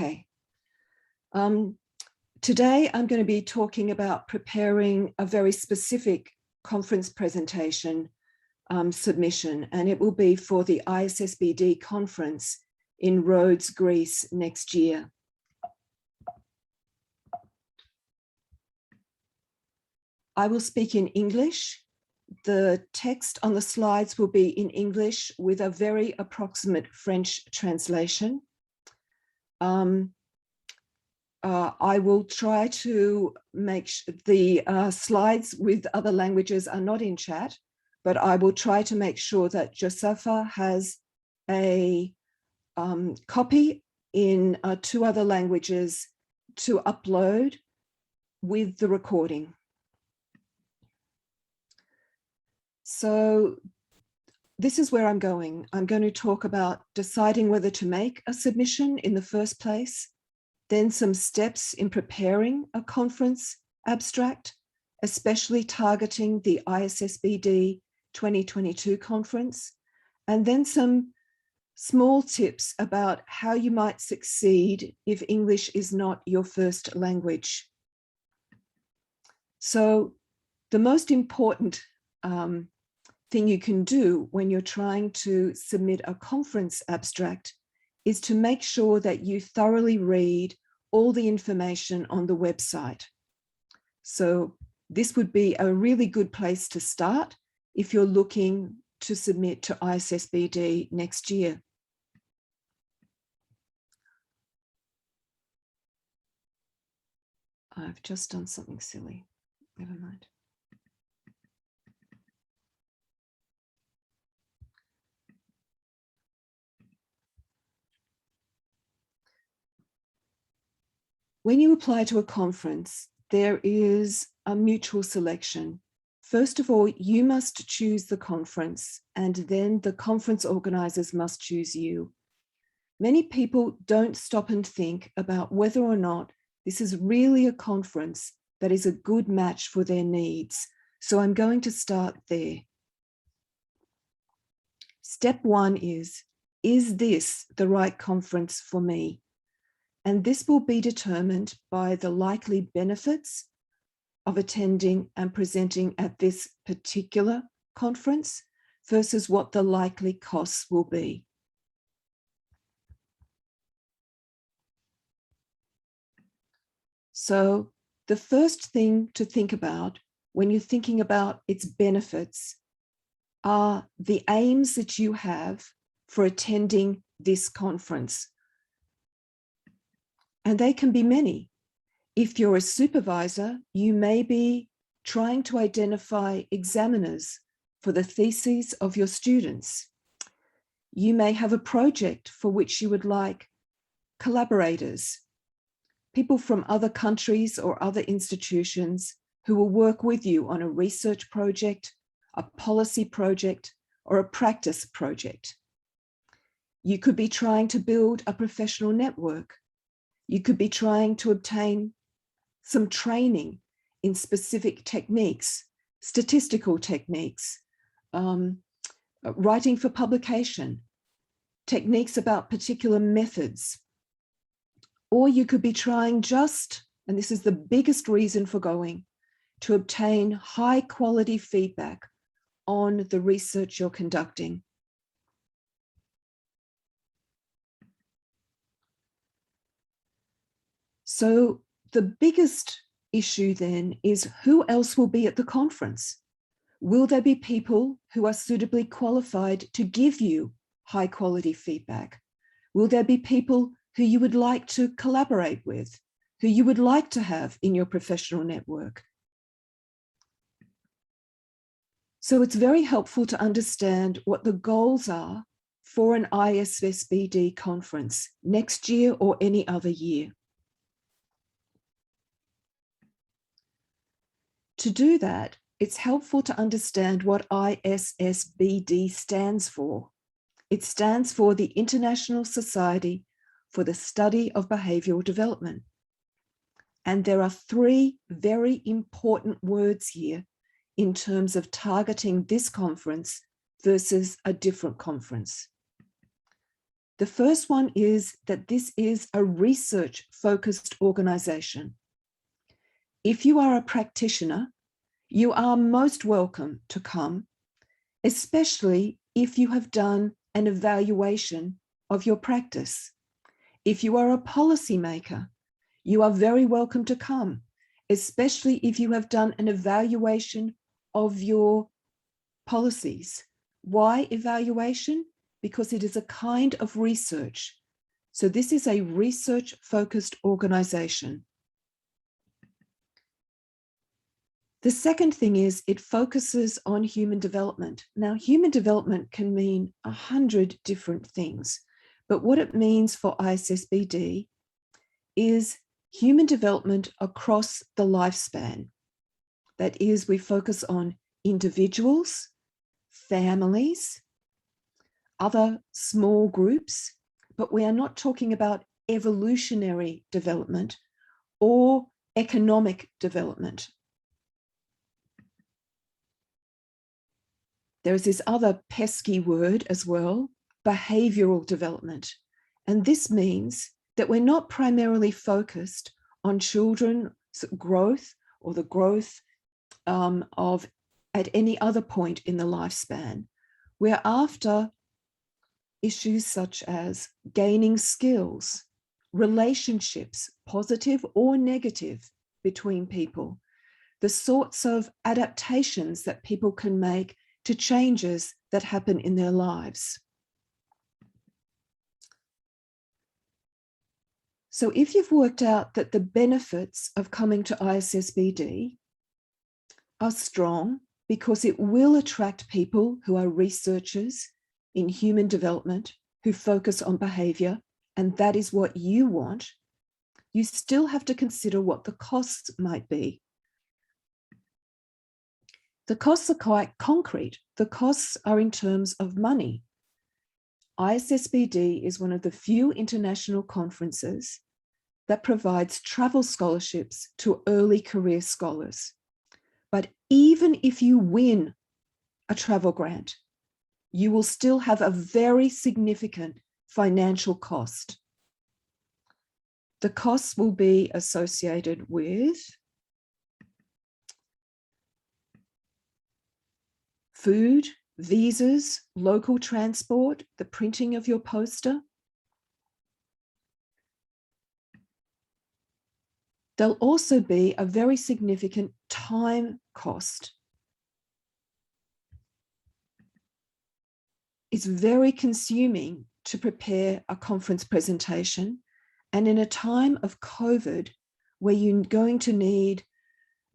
Okay. Today I'm going to be talking about preparing a very specific conference presentation submission, and it will be for the ISSBD conference in Rhodes, Greece next year. I will speak in English. The text on the slides will be in English with a very approximate French translation. I will try to make the slides with other languages are not in chat, but I will try to make sure that Josefa has a copy in 2 other languages to upload with the recording. So this is where I'm going. I'm going to talk about deciding whether to make a submission in the first place, then some steps in preparing a conference abstract, especially targeting the ISSBD 2022 conference, and then some small tips about how you might succeed if English is not your first language. So the most important thing you can do when you're trying to submit a conference abstract is to make sure that you thoroughly read all the information on the website. So this would be a really good place to start if you're looking to submit to ISSBD next year. I've just done something silly. Never mind. When you apply to a conference, there is a mutual selection. First of all, you must choose the conference, and then the conference organizers must choose you. Many people don't stop and think about whether or not this is really a conference that is a good match for their needs. So I'm going to start there. Step 1 is this the right conference for me? And this will be determined by the likely benefits of attending and presenting at this particular conference versus what the likely costs will be. So the first thing to think about when you're thinking about its benefits are the aims that you have for attending this conference. And they can be many. If you're a supervisor, you may be trying to identify examiners for the theses of your students. You may have a project for which you would like collaborators, people from other countries or other institutions who will work with you on a research project, a policy project, or a practice project. You could be trying to build a professional network. You could be trying to obtain some training in specific techniques, statistical techniques, writing for publication, techniques about particular methods. Or you could be trying just, and this is the biggest reason for going, to obtain high quality feedback on the research you're conducting. So the biggest issue then is who else will be at the conference? Will there be people who are suitably qualified to give you high quality feedback? Will there be people who you would like to collaborate with, who you would like to have in your professional network? So it's very helpful to understand what the goals are for an ISSBD conference next year or any other year. To do that, it's helpful to understand what ISSBD stands for. It stands for the International Society for the Study of Behavioral Development. And there are 3 very important words here in terms of targeting this conference versus a different conference. The first one is that this is a research-focused organization. If you are a practitioner, you are most welcome to come, especially if you have done an evaluation of your practice. If you are a policymaker, you are very welcome to come, especially if you have done an evaluation of your policies. Why evaluation? Because it is a kind of research. So this is a research-focused organization. The second thing is it focuses on human development. Now, human development can mean 100 different things, but what it means for ISSBD is human development across the lifespan. That is, we focus on individuals, families, other small groups, but we are not talking about evolutionary development or economic development. There is this other pesky word as well, behavioral development. And this means that we're not primarily focused on children's growth or the growth of at any other point in the lifespan. We're after issues such as gaining skills, relationships, positive or negative, between people, the sorts of adaptations that people can make to changes that happen in their lives. So if you've worked out that the benefits of coming to ISSBD are strong because it will attract people who are researchers in human development, who focus on behavior, and that is what you want, you still have to consider what the costs might be. The costs are quite concrete. The costs are in terms of money. ISSBD is one of the few international conferences that provides travel scholarships to early career scholars. But even if you win a travel grant, you will still have a very significant financial cost. The costs will be associated with food, visas, local transport, the printing of your poster. There'll also be a very significant time cost. It's very consuming to prepare a conference presentation. And in a time of COVID, where you're going to need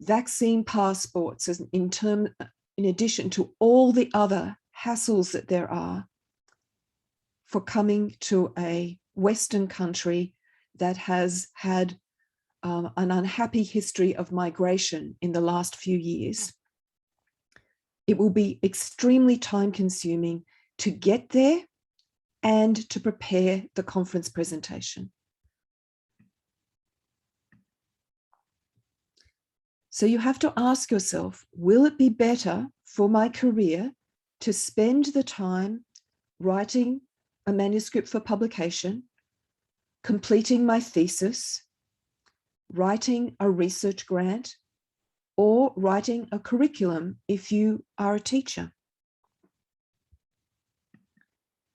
vaccine passports in addition to all the other hassles that there are for coming to a Western country that has had an unhappy history of migration in the last few years, it will be extremely time-consuming to get there and to prepare the conference presentation. So you have to ask yourself, will it be better for my career to spend the time writing a manuscript for publication, completing my thesis, writing a research grant, or writing a curriculum if you are a teacher?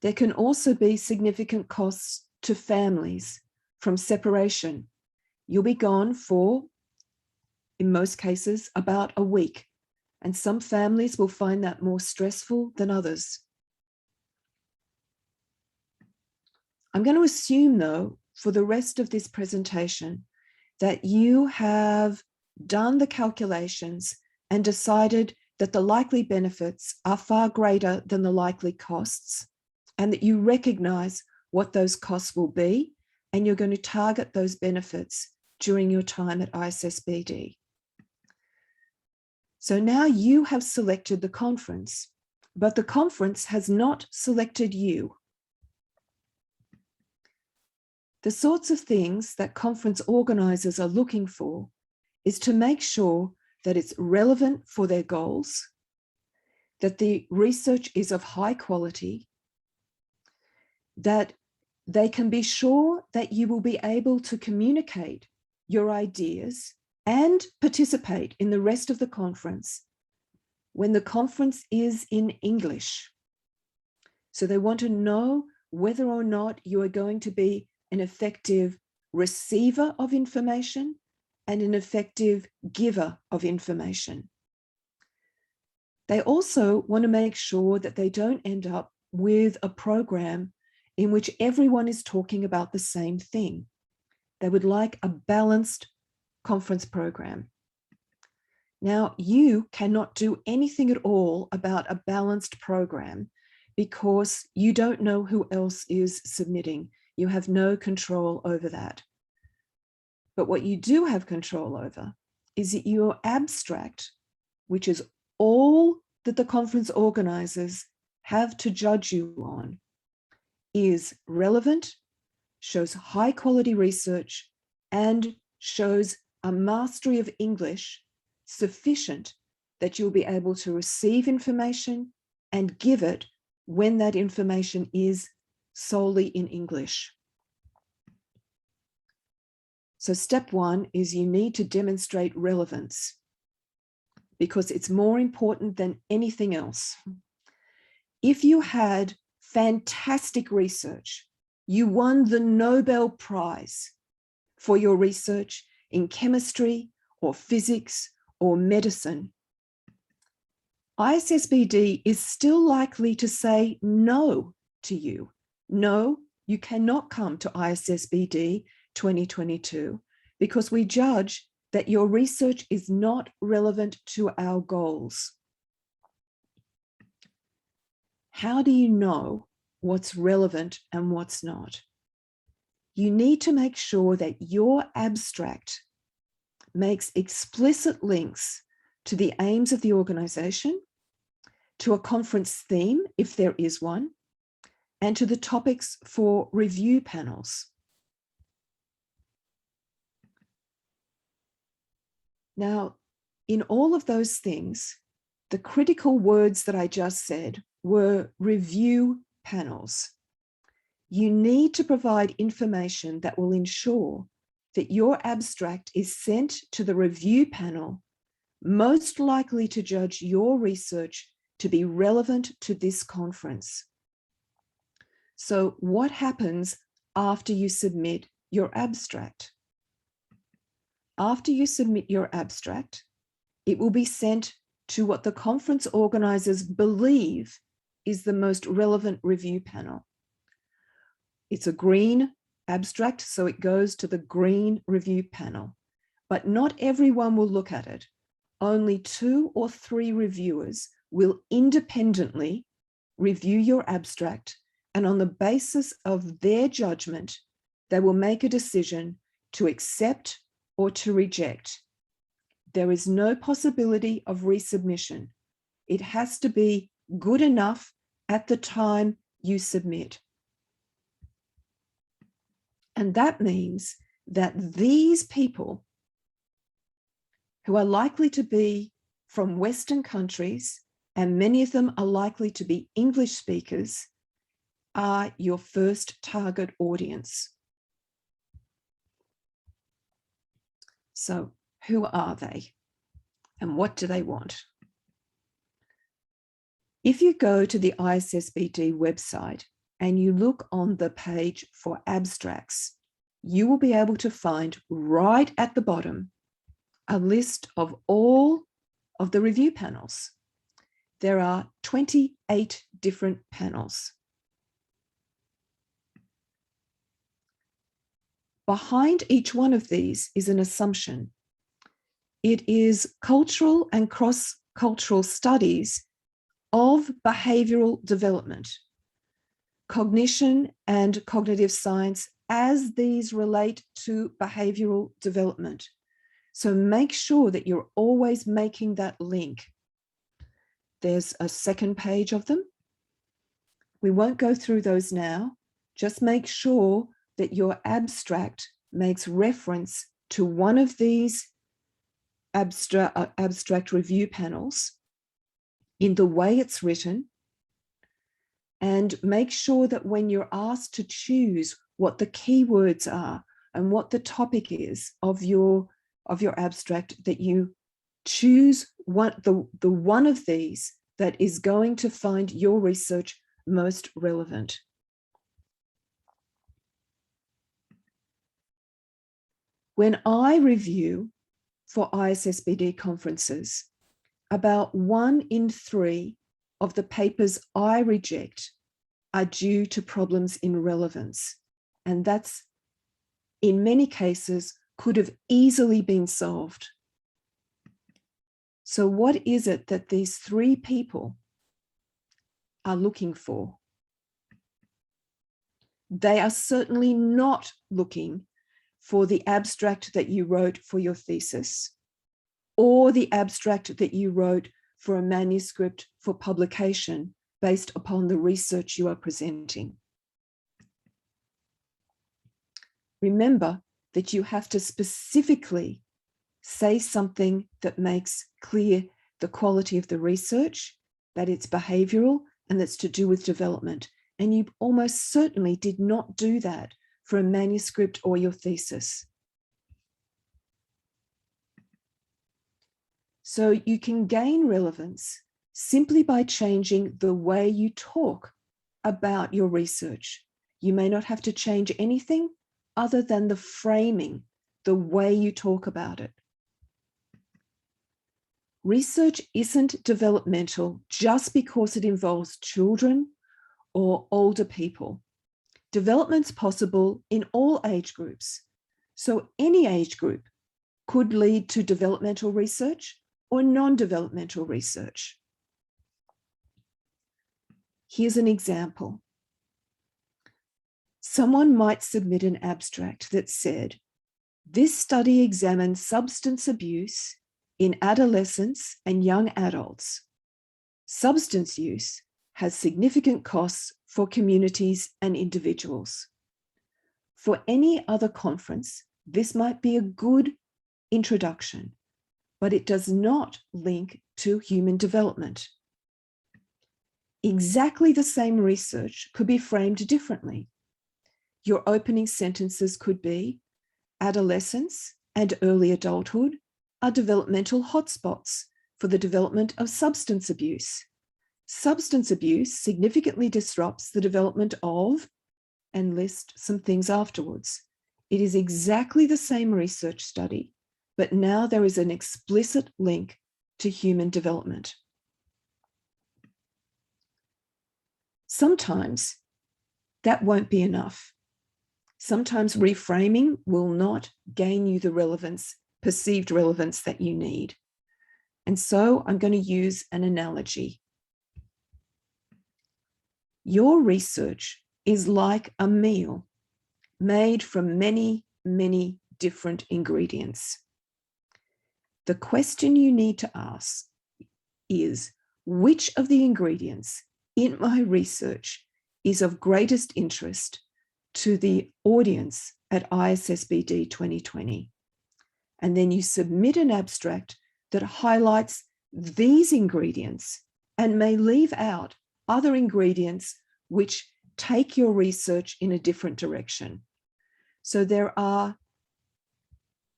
There can also be significant costs to families from separation. You'll be gone for, in most cases, about a week, and some families will find that more stressful than others. I'm going to assume, though, for the rest of this presentation, that you have done the calculations and decided that the likely benefits are far greater than the likely costs, and that you recognize what those costs will be, and you're going to target those benefits during your time at ISSBD. So now you have selected the conference, but the conference has not selected you. The sorts of things that conference organizers are looking for is to make sure that it's relevant for their goals, that the research is of high quality, that They can be sure that you will be able to communicate your ideas and participate in the rest of the conference when the conference is in English. So they want to know whether or not you are going to be an effective receiver of information and an effective giver of information. They also want to make sure that they don't end up with a program in which everyone is talking about the same thing. They would like a balanced conference program. Now, you cannot do anything at all about a balanced program because you don't know who else is submitting. You have no control over that. But what you do have control over is that your abstract, which is all that the conference organizers have to judge you on, is relevant, shows high quality research, and shows a mastery of English sufficient that you'll be able to receive information and give it when that information is solely in English. So step one is you need to demonstrate relevance because it's more important than anything else. If you had fantastic research, you won the Nobel Prize for your research in chemistry or physics or medicine, ISSBD is still likely to say no to you. No, you cannot come to ISSBD 2022 because we judge that your research is not relevant to our goals. How do you know what's relevant and what's not? You need to make sure that your abstract makes explicit links to the aims of the organization, to a conference theme, if there is one, and to the topics for review panels. Now, in all of those things, the critical words that I just said were review panels. You need to provide information that will ensure that your abstract is sent to the review panel most likely to judge your research to be relevant to this conference. So what happens after you submit your abstract? After you submit your abstract, it will be sent to what the conference organizers believe is the most relevant review panel. It's a green abstract, so it goes to the green review panel, but not everyone will look at it. Only 2 or 3 reviewers will independently review your abstract, and on the basis of their judgment, they will make a decision to accept or to reject. There is no possibility of resubmission. It has to be good enough at the time you submit. And that means that these people, who are likely to be from Western countries, and many of them are likely to be English speakers, are your first target audience. So who are they and what do they want? If you go to the ISSBD website and you look on the page for abstracts, you will be able to find right at the bottom a list of all of the review panels. There are 28 different panels. Behind each one of these is an assumption. It is cultural and cross-cultural studies of behavioral development, cognition and cognitive science as these relate to behavioral development. So make sure that you're always making that link. There's a second page of them. We won't go through those now. Just make sure that your abstract makes reference to one of these abstract review panels in the way it's written, And make sure that when you're asked to choose what the keywords are and what the topic is of your abstract, that you choose the one of these that is going to find your research most relevant. When I review for ISSBD conferences, about 1 in 3 of the papers I reject are due to problems in relevance. And that's, in many cases, could have easily been solved. So what is it that these 3 people are looking for? They are certainly not looking for the abstract that you wrote for your thesis, or the abstract that you wrote for a manuscript for publication based upon the research you are presenting. Remember that you have to specifically say something that makes clear the quality of the research, that it's behavioral, and that's to do with development. And you almost certainly did not do that for a manuscript or your thesis. So you can gain relevance simply by changing the way you talk about your research. You may not have to change anything other than the framing, the way you talk about it. Research isn't developmental just because it involves children or older people. Development's possible in all age groups. So any age group could lead to developmental research or non-developmental research. Here's an example. Someone might submit an abstract that said, this study examines substance abuse in adolescents and young adults. Substance use has significant costs for communities and individuals. For any other conference, this might be a good introduction, but it does not link to human development. Exactly the same research could be framed differently. Your opening sentences could be, adolescence and early adulthood are developmental hotspots for the development of substance abuse. Substance abuse significantly disrupts the development of, and list some things afterwards. It is exactly the same research study, but now there is an explicit link to human development. Sometimes that won't be enough. Sometimes reframing will not gain you the relevance, perceived relevance that you need. And so I'm going to use an analogy. Your research is like a meal made from many, many different ingredients. The question you need to ask is, which of the ingredients in my research is of greatest interest to the audience at ISSBD 2020? And then you submit an abstract that highlights these ingredients and may leave out other ingredients which take your research in a different direction. So there are,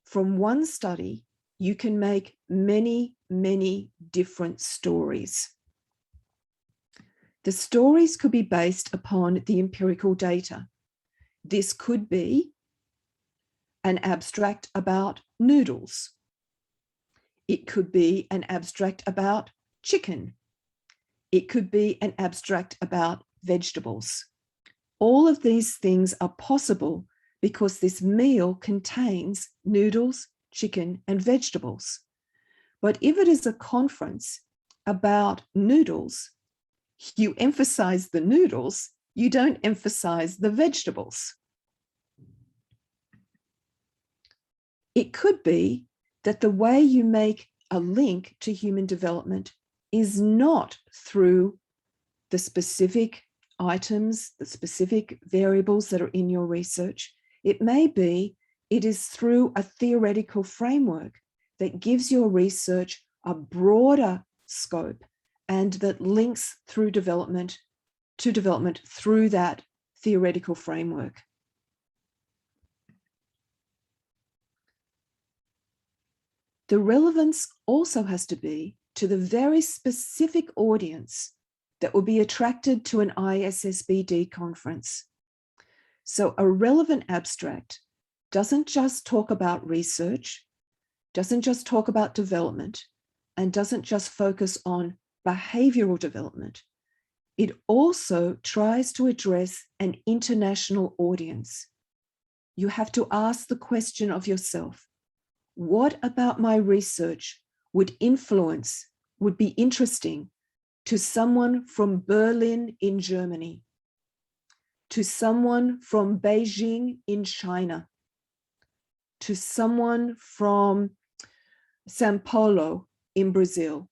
from one study, you can make many, many different stories. The stories could be based upon the empirical data. This could be an abstract about noodles. It could be an abstract about chicken. It could be an abstract about vegetables. All of these things are possible because this meal contains noodles, chicken, and vegetables. But if it is a conference about noodles, you emphasize the noodles, you don't emphasize the vegetables. It could be that the way you make a link to human development is not through the specific items, the specific variables that are in your research. It may be it is through a theoretical framework that gives your research a broader scope and that links through development to development through that theoretical framework. The relevance also has to be to the very specific audience that will be attracted to an ISSBD conference. So a relevant abstract doesn't just talk about research, doesn't just talk about development, and doesn't just focus on behavioral development. It also tries to address an international audience. You have to ask the question of yourself, what about my research would be interesting to someone from Berlin in Germany, to someone from Beijing in China, to someone from Sao Paulo in Brazil?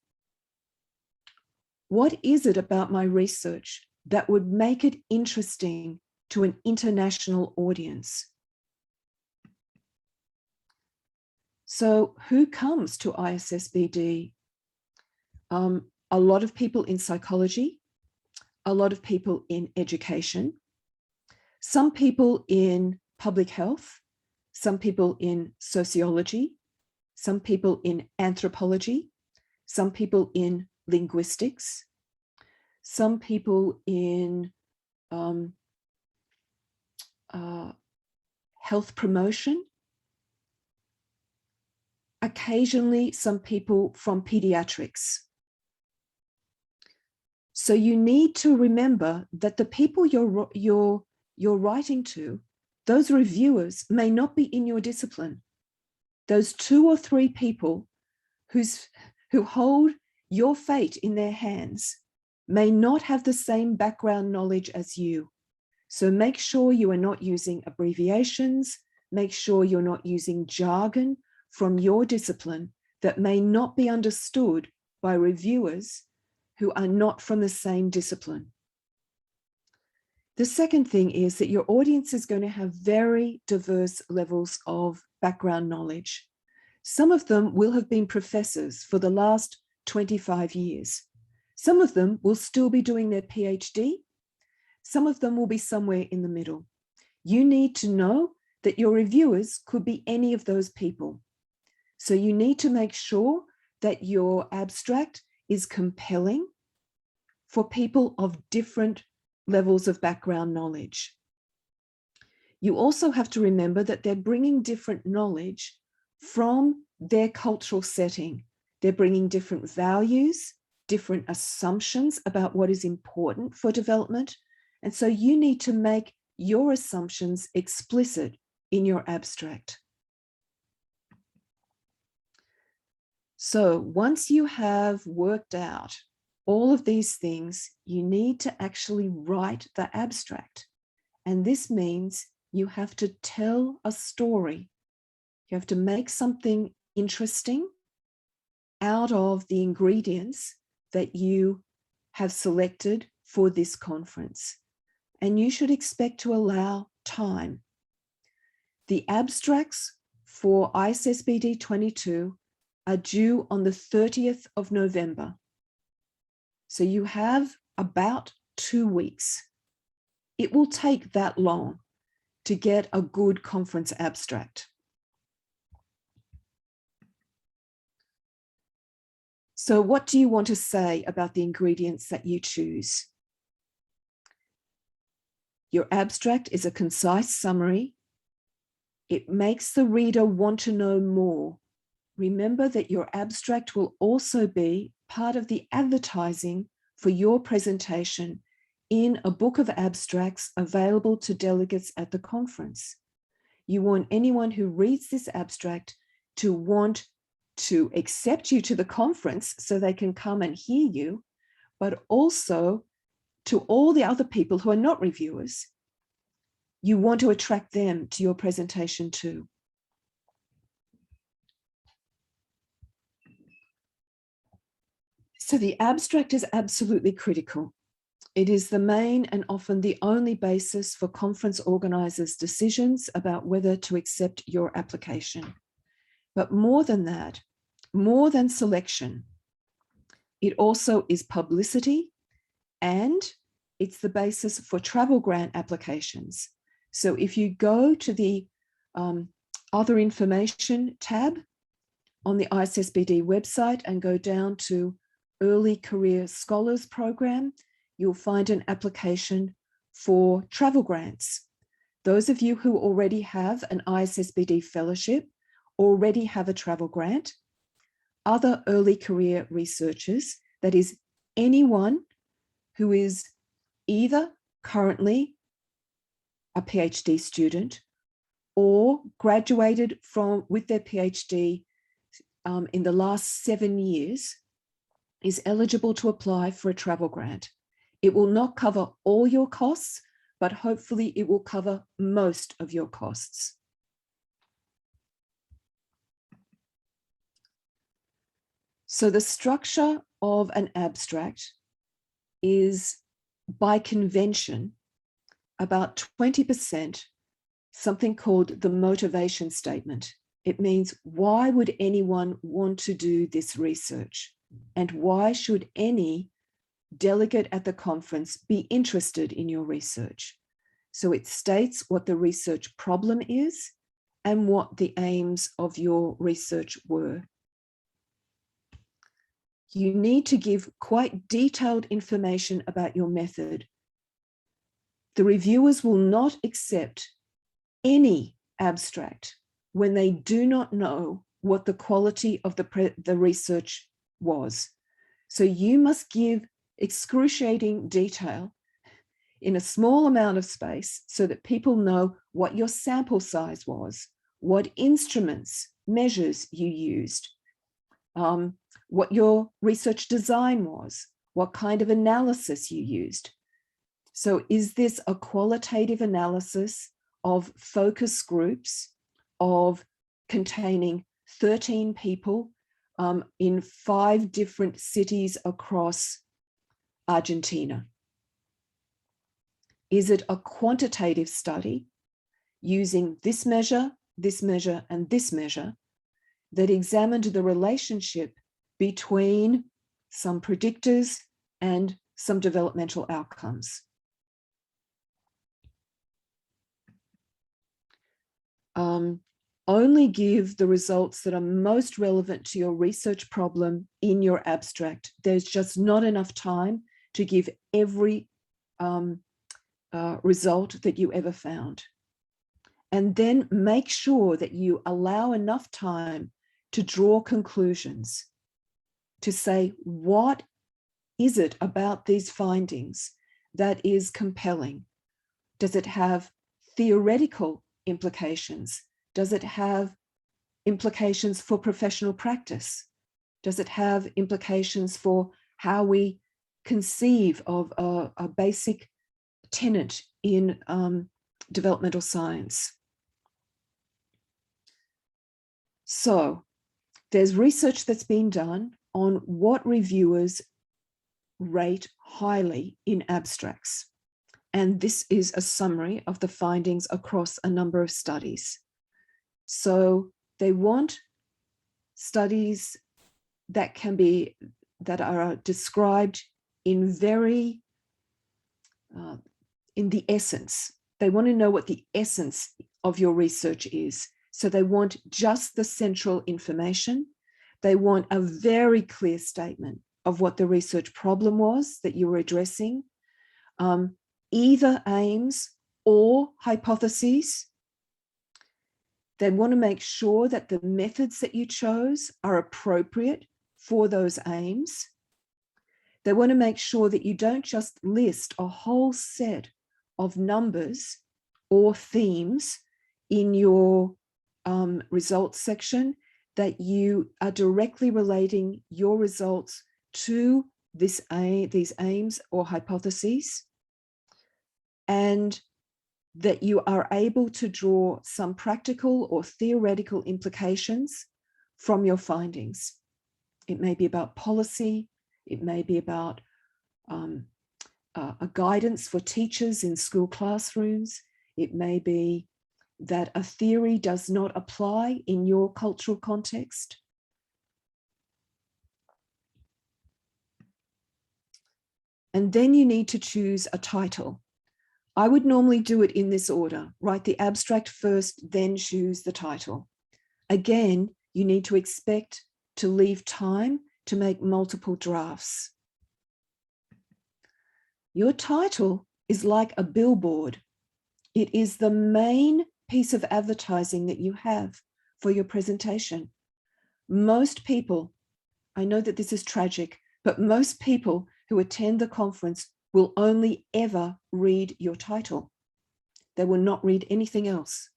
What is it about my research that would make it interesting to an international audience? So who comes to ISSBD? A lot of people in psychology, a lot of people in education, some people in public health, some people in sociology, some people in anthropology, some people in linguistics, some people in health promotion, occasionally some people from pediatrics. So you need to remember that the people you're writing to, those reviewers may not be in your discipline. Those 2 or 3 people who hold your fate in their hands may not have the same background knowledge as you. So make sure you are not using abbreviations, make sure you're not using jargon from your discipline that may not be understood by reviewers who are not from the same discipline. The second thing is that your audience is going to have very diverse levels of background knowledge. Some of them will have been professors for the last 25 years. Some of them will still be doing their PhD. Some of them will be somewhere in the middle. You need to know that your reviewers could be any of those people. So you need to make sure that your abstract is compelling for people of different levels of background knowledge. You also have to remember that they're bringing different knowledge from their cultural setting. They're bringing different values, different assumptions about what is important for development. And so you need to make your assumptions explicit in your abstract. So once you have worked out all of these things, you need to actually write the abstract. And this means you have to tell a story. You have to make something interesting out of the ingredients that you have selected for this conference. And you should expect to allow time. The abstracts for ISSBD 22 are due on the 30th of November. So you have about 2 weeks. It will take that long to get a good conference abstract. So what do you want to say about the ingredients that you choose? Your abstract is a concise summary. It makes the reader want to know more. Remember that your abstract will also be part of the advertising for your presentation in a book of abstracts available to delegates at the conference. You want anyone who reads this abstract to want to accept you to the conference so they can come and hear you, but also to all the other people who are not reviewers. You want to attract them to your presentation too. So the abstract is absolutely critical. It is the main and often the only basis for conference organizers' decisions about whether to accept your application. But more than that, more than selection, it also is publicity and it's the basis for travel grant applications. So if you go to the other information tab on the ISSBD website and go down to Early Career Scholars Program, you'll find an application for travel grants. Those of you who already have an ISSBD fellowship already have a travel grant. Other early career researchers, that is anyone who is either currently a PhD student or graduated with their PhD in the last 7 years, is eligible to apply for a travel grant. It will not cover all your costs, but hopefully it will cover most of your costs. So the structure of an abstract is, by convention, about 20% something called the motivation statement. It means, why would anyone want to do this research? And why should any delegate at the conference be interested in your research? So it states what the research problem is and what the aims of your research were. You need to give quite detailed information about your method. The reviewers will not accept any abstract when they do not know what the quality of the research was. So you must give excruciating detail in a small amount of space so that people know what your sample size was, what instruments, measures you used, what your research design was, what kind of analysis you used. So is this a qualitative analysis of focus groups of containing 13 people in 5 different cities across Argentina? Is it a quantitative study using this measure, and this measure that examined the relationship between some predictors and some developmental outcomes? Only give the results that are most relevant to your research problem in your abstract. There's just not enough time to give every result that you ever found. And then make sure that you allow enough time to draw conclusions, to say, what is it about these findings that is compelling? Does it have theoretical implications? Does it have implications for professional practice? Does it have implications for how we conceive of a basic tenet in developmental science? So there's research that's been done on what reviewers rate highly in abstracts. And this is a summary of the findings across a number of studies. So they want studies that are described in the essence. They want to know what the essence of your research is. So they want just the central information. They want a very clear statement of what the research problem was that you were addressing, either aims or hypotheses. They want to make sure that the methods that you chose are appropriate for those aims. They want to make sure that you don't just list a whole set of numbers or themes in your results section, that you are directly relating your results to these aims or hypotheses, and that you are able to draw some practical or theoretical implications from your findings. It may be about policy, it may be about a guidance for teachers in school classrooms, it may be that a theory does not apply in your cultural context. And then you need to choose a title. I would normally do it in this order. Write the abstract first, then choose the title. Again, you need to expect to leave time to make multiple drafts. Your title is like a billboard. It is the main piece of advertising that you have for your presentation. Most people, I know that this is tragic, but most people who attend the conference will only ever read your title. They will not read anything else.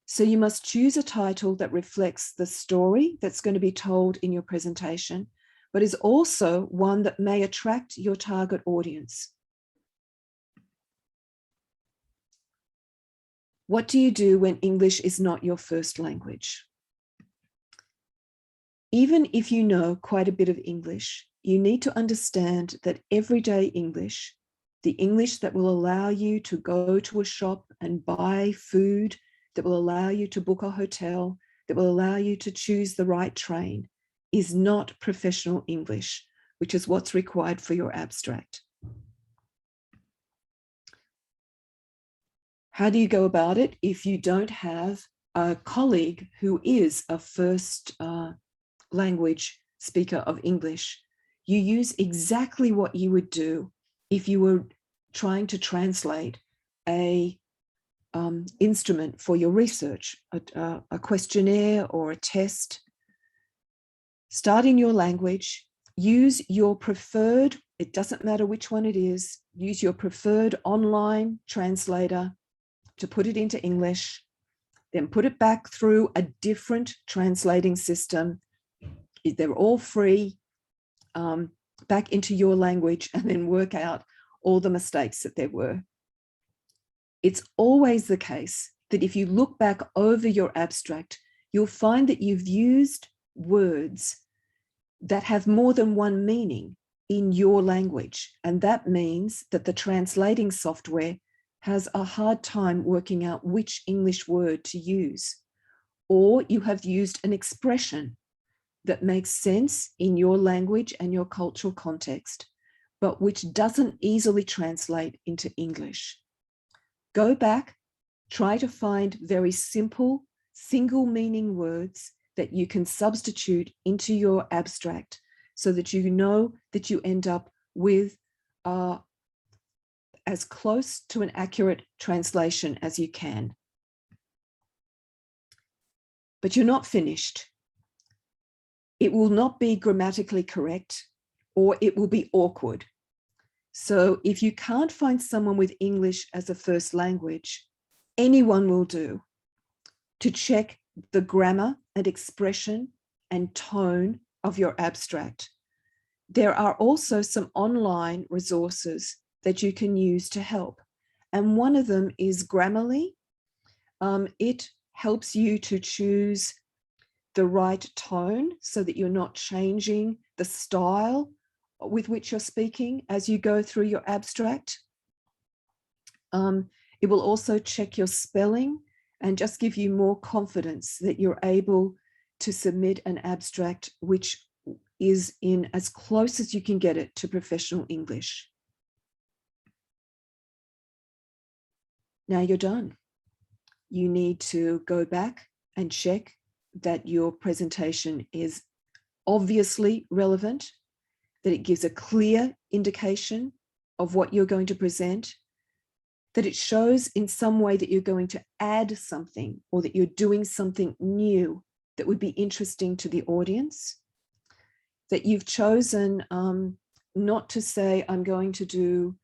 So you must choose a title that reflects the story that's going to be told in your presentation, but is also one that may attract your target audience. What do you do when English is not your first language? Even if you know quite a bit of English, you need to understand that everyday English, the English that will allow you to go to a shop and buy food, that will allow you to book a hotel, that will allow you to choose the right train, is not professional English, which is what's required for your abstract. How do you go about it if you don't have a colleague who is a first language speaker of English? You use exactly what you would do if you were trying to translate a instrument for your research, a questionnaire or a test. Start in your language, use your preferred, it doesn't matter which one it is, use your preferred online translator to put it into English, then put it back through a different translating system. They're all free, back into your language, and then work out all the mistakes that there were. It's always the case that if you look back over your abstract, you'll find that you've used words that have more than one meaning in your language. And that means that the translating software has a hard time working out which English word to use. Or you have used an expression that makes sense in your language and your cultural context, but which doesn't easily translate into English. Go back, try to find very simple, single meaning words that you can substitute into your abstract so that you know that you end up with as close to an accurate translation as you can. But you're not finished. It will not be grammatically correct, or it will be awkward. So if you can't find someone with English as a first language, anyone will do, to check the grammar and expression and tone of your abstract. There are also some online resources that you can use to help. And one of them is Grammarly. It helps you to choose the right tone so that you're not changing the style with which you're speaking as you go through your abstract. It will also check your spelling and just give you more confidence that you're able to submit an abstract which is in as close as you can get it to professional English. Now you're done. You need to go back and check that your presentation is obviously relevant, that it gives a clear indication of what you're going to present, that it shows in some way that you're going to add something or that you're doing something new that would be interesting to the audience, that you've chosen not to say, I'm going to do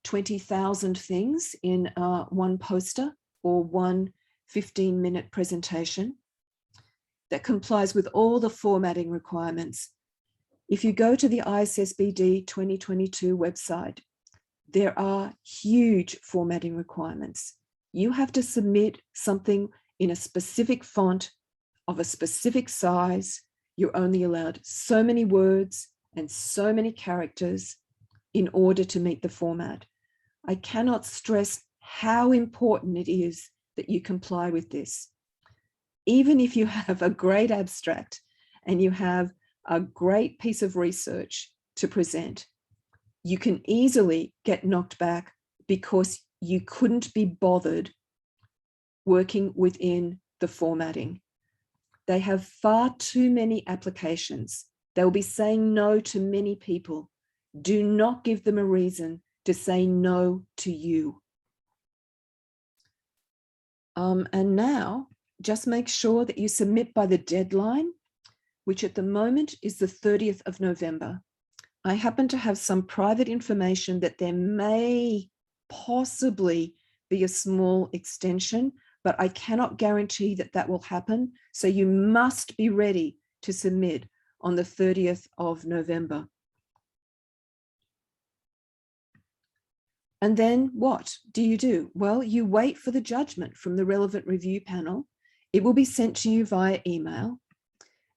20,000 things in one poster or one 15-minute presentation, that complies with all the formatting requirements. If you go to the ISSBD 2022 website, there are huge formatting requirements. You have to submit something in a specific font of a specific size. You're only allowed so many words and so many characters in order to meet the format. I cannot stress how important it is that you comply with this. Even if you have a great abstract and you have a great piece of research to present, you can easily get knocked back because you couldn't be bothered working within the formatting. They have far too many applications. They'll be saying no to many people. Do not give them a reason to say no to you. And now, just make sure that you submit by the deadline, which at the moment is the 30th of November. I happen to have some private information that there may possibly be a small extension, but I cannot guarantee that that will happen. So you must be ready to submit on the 30th of November. And then what do you do? Well, you wait for the judgment from the relevant review panel. It will be sent to you via email.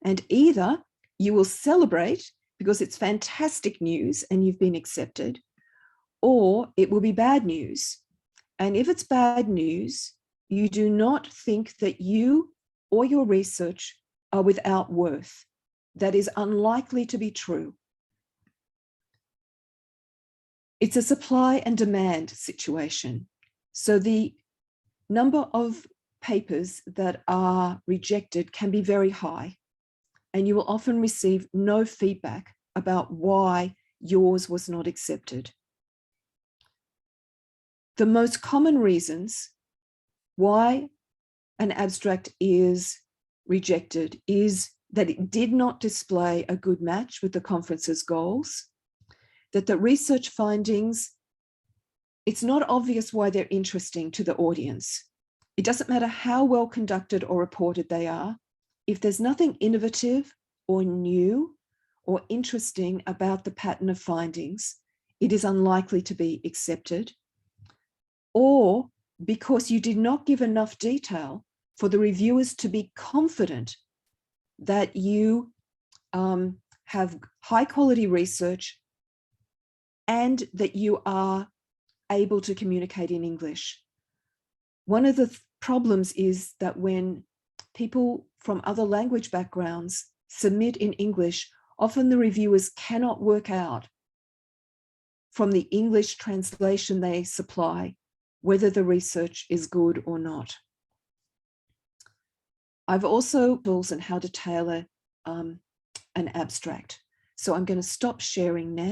And either you will celebrate because it's fantastic news and you've been accepted, or it will be bad news. And if it's bad news, you do not think that you or your research are without worth. That is unlikely to be true. It's a supply and demand situation. So the number of papers that are rejected can be very high, and you will often receive no feedback about why yours was not accepted. The most common reasons why an abstract is rejected is that it did not display a good match with the conference's goals, that the research findings, it's not obvious why they're interesting to the audience. It doesn't matter how well conducted or reported they are. If there's nothing innovative or new or interesting about the pattern of findings, it is unlikely to be accepted. Or because you did not give enough detail for the reviewers to be confident that you have high quality research and that you are able to communicate in English. One of the problems is that when people from other language backgrounds submit in English, often the reviewers cannot work out from the English translation they supply whether the research is good or not. I've also tools on how to tailor an abstract. So I'm going to stop sharing now.